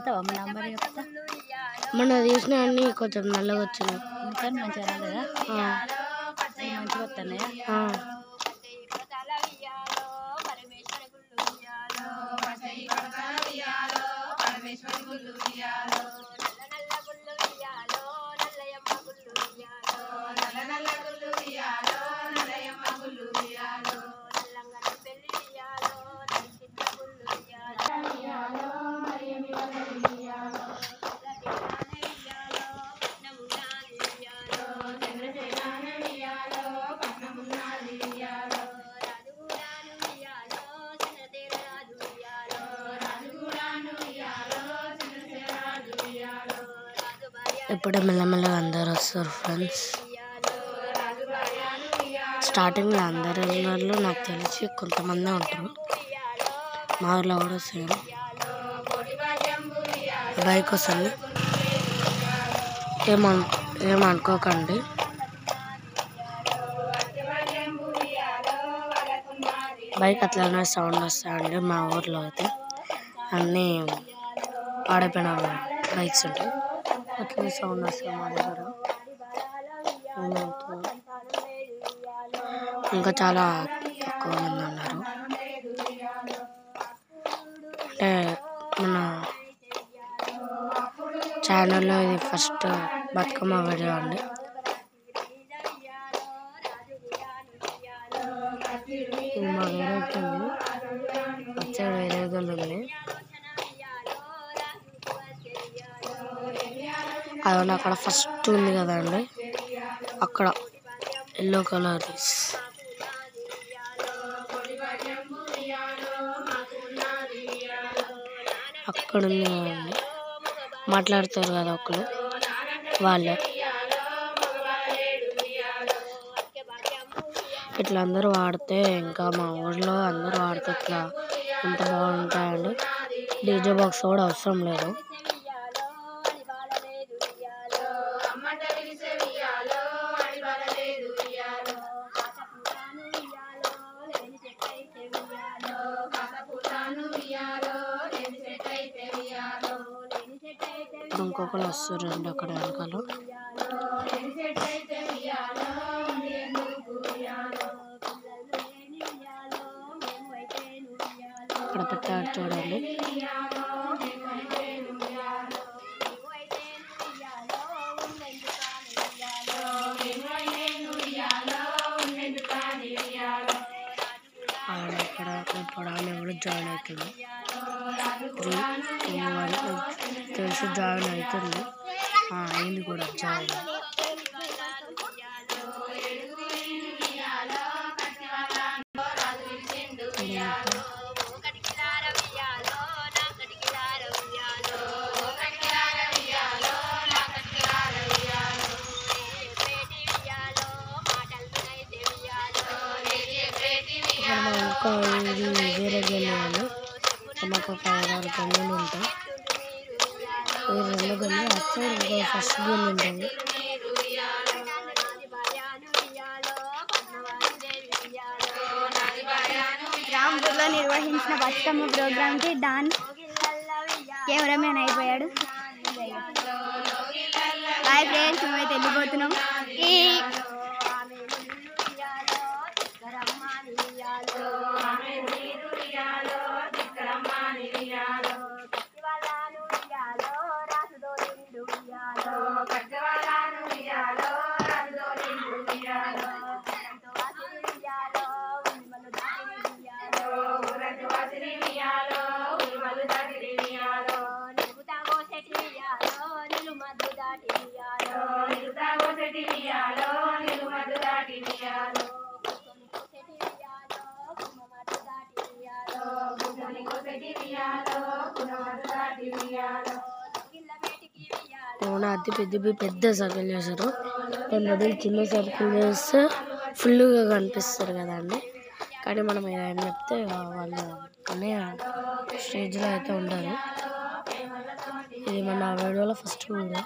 పెడతావా మన నంబర్ చెప్తా మొన్న తీసిన అన్ని కొంచెం నల్లగా వచ్చినాయి కానీ మంచిగా రాలేదా మంచిగా వస్తున్నాయా ఇప్పుడే మెల్లమెల్లగా అందరు వస్తారు ఫ్రెండ్స్. స్టార్టింగ్లో అందరు వెళ్ళిన నాకు తెలిసి కొంతమంది ఉంటారు. మా ఊర్లో కూడా సేమ్ బైక్ వస్తుంది. ఏమనుకోకండి. బైక్ అట్లనే సౌండ్ వస్తాయండి. మా ఊర్లో అయితే అన్నీ పాడైపోయిన బైక్స్ ఉంటాయి. అట్లనే సౌండ్ వస్తాయి మా దగ్గర. ఇంకా చాలా తక్కువ మంది ఉన్నారు. అంటే మన ఛానల్లో ఇది ఫస్ట్ బతుకమ్మ వీడియో అండి. ఇది మా వేరే ఉంది, వచ్చాడు వేరే ఉంది. అది అక్కడ ఫస్ట్ ఉంది కదండి, అక్కడ ఎల్లో కలర్ అక్కడ ఉంది కదండి. మాట్లాడతారు కదా ఒకరు, వాళ్ళే. ఇట్లా అందరూ వాడితే, ఇంకా మా ఊర్లో అందరూ వాడితే ఇట్లా ఎంత బాగుంటాయండి. డీజే బాక్స్ కూడా అవసరం లేదు. ఇంకొకరు వస్తారండి అక్కడ వెనకాల. అక్కడ పెట్టాడు చూడండి. ఇక్కడ ఇప్పుడు ఆమె కూడా జాయిన్ అవుతుంది. తెలిసి జాయిన్ అవుతుంది. అయింది కూడా జాయిన్. వేరే గల్లీలు మాకు ఒక 5-6 గల్లీలు ఉంటాయి. ఈ 2 గల్లీలు అటు సైడ్ ఫస్ట్ గల్లి ఉంటుంది. రాంపూర్లో నిర్వహించిన బతుకమ్మ ప్రోగ్రాంకి డాన్స్ కెమెరామెన్ అయిపోయాడు. హాయ్ ఫ్రెండ్స్, మేమైతే వెళ్ళిపోతున్నాం. అది పెద్ద సర్కిల్ చేశారు. దాని చిన్న సర్కిల్ చేస్తే ఫుల్గా కనిపిస్తారు కదండి. కానీ మనం ఏం చెప్తే వాళ్ళు అనే స్టేజ్లో అయితే ఉండరు. ఇది మన వీడియోలో ఫస్ట్ వీడియో.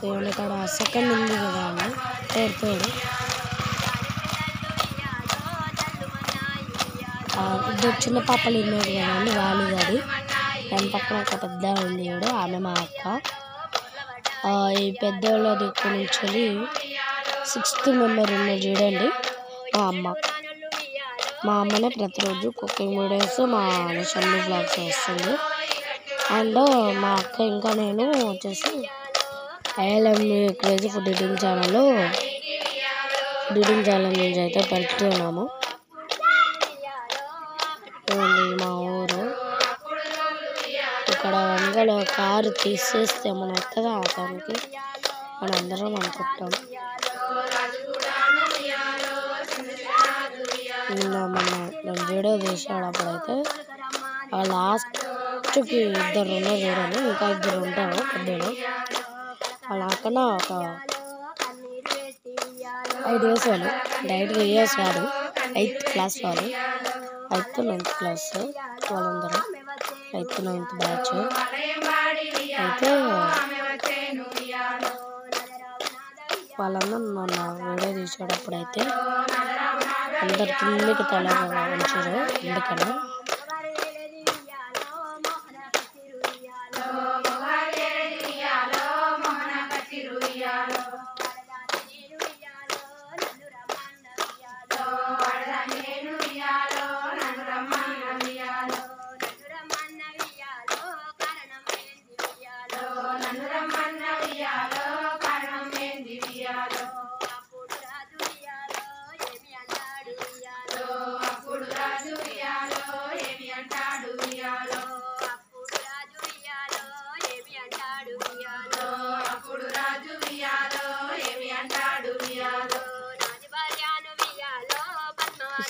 దేవుని కాడ సెకండ్ ఉంది కదా అండి, థర్డ్ ఇద్దరు చిన్న పాపలు ఉన్నారు కదండి, వాళ్ళు గాడి దాని పక్కన ఒక పెద్ద ఉంది చూడు, ఆమె మా అక్క. ఈ పెద్దోళ్ళ దిక్కు నుంచి 6th మెంబర్ ఉన్నారు చూడండి, మా అమ్మ. మా అమ్మనే ప్రతిరోజు కుకింగ్ వీడియోస్ మా షమ్మి బ్లాగ్స్ వస్తుంది. అండ్ మా అక్క ఇంకా నేను వచ్చేసి ILM crazy food eating channel నుంచి అయితే పెడుతున్నాము. మా ఊరు ఇక్కడ వంగలో కారు తీసేస్తే మన వస్తుందా అతనికి మనందరం అనుకుంటాం. మన వీడియో తీసేటప్పుడైతే లాస్ట్కి ఇద్దరు ఉన్నారు చూడండి, ఇంకా ఇద్దరు ఉంటారు పెద్దలు. వాళ్ళకన్నా ఒక 5 years వాళ్ళు, 8 years కాదు, 8th class వాళ్ళు, 8th 9th class వాళ్ళందరూ, 8th 9th బ్యాచ్. అయితే వాళ్ళందరూ మొన్న వీడియో తీసేటప్పుడు అయితే అందరు కిందికి తల ఉంచారు. ఎందుకన్నా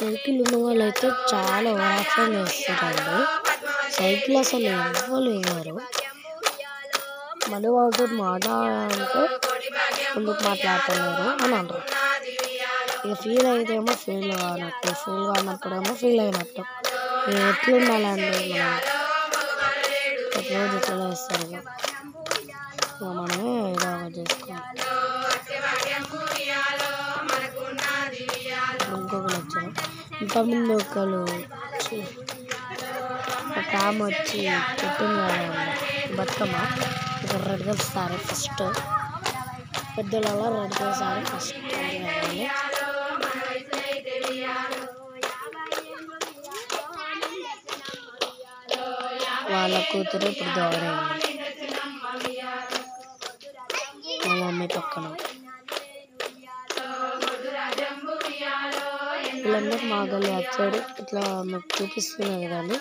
సైకిల్ ఉన్న వాళ్ళు అయితే చాలా ఓవరాక్షన్ చేస్తారండి. సైకిల్ అసలు ఎవ్వరు ఇవ్వరు. మళ్ళీ వాళ్ళతో మాట్లాడాలంటే ముందుకు మాట్లాడుతున్నారు అని అంటారు. ఇక ఫీల్ అయితేమో ఫీల్ కానప్పుడేమో ఫీల్ అయినట్టు. ఎట్లుండాలండి మనం ప్రతిరోజు ఇట్లా వేస్తారు. ఇక మనమే ఇలా చేసుకోవాలి. ఇంకొకరు వచ్చారు, ఇంతకుముందు ఒక ఆమె వచ్చి పెట్టింది బతుకమ్మ. ఇక్కడ రెడ్ కలర్ సారీ ఫస్ట్, పెద్దలలో రెడ్ కలర్ సారీ ఫస్ట్ కావాలి. వాళ్ళ కూతురు ఇప్పుడు దోడైంది మా మమ్మీ పక్కన. వీళ్ళందరూ మా గల్లి వచ్చాడు. ఇట్లా మీకు చూపిస్తున్నాయి కదండి,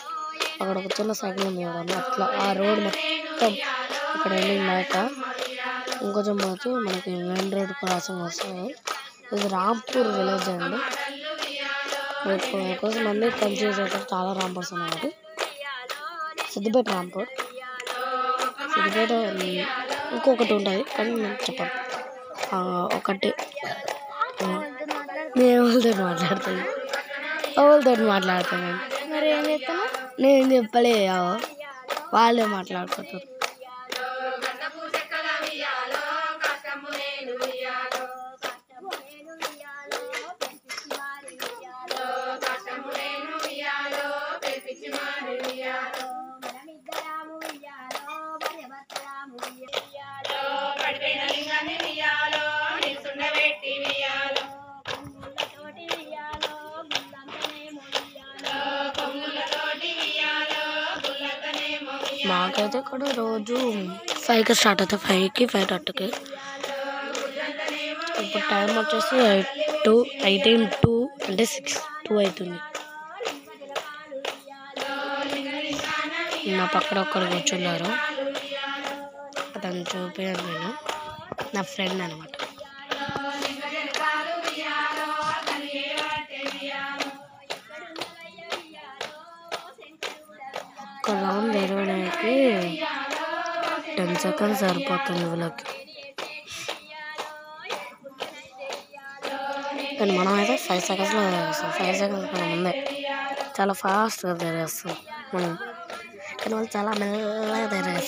అక్కడ ఒక చిన్న సైకిల్ ఉంది కదండి, అట్లా ఆ రోడ్ మొత్తం ఇక్కడ ఎండింగ్ లేక ఇంకొంచెం పోతే మనకి మెయిన్ రోడ్ క్రాసింగ్ వస్తుంది. ఇది రాంపూర్ విలేజ్ అండి. కోసం అన్నీ కన్ఫ్యూజ్ అవుతారు, చాలా రాంపూర్స్ ఉన్నాయి. సిద్దిపేట రాంపూర్, సిద్దిపేట ఇంకొకటి ఉంటుంది కానీ నేను చెప్పాను. ఒకటి నేను ఎవరితో మాట్లాడుతున్నాను మరి ఏం చెప్తాను, నేను చెప్పలే, వాళ్ళే మాట్లాడుకుంటారు. మాకైతే ఇక్కడ రోజు 5కి స్టార్ట్ అవుతాయి, 5కి 5:30కి. ఇప్పుడు టైం వచ్చేసి 8:18 అంటే 6:02 అవుతుంది. నా పక్కన ఒక్కరు కూర్చున్నారు, అతను చూపించాను నేను, నా ఫ్రెండ్ అనమాట. ఒక్క రౌండ్ వేయడానికి 10 seconds సరిపోతుంది వీళ్ళకి. కానీ మనం అయితే 5 secondsలో తిరిగేస్తాం. 5 seconds కన్నా ముందే చాలా ఫాస్ట్గా తిరిగేస్తాం మనం. కానీ వాళ్ళు చాలా మెల్లగా తిరిగేస్తారు.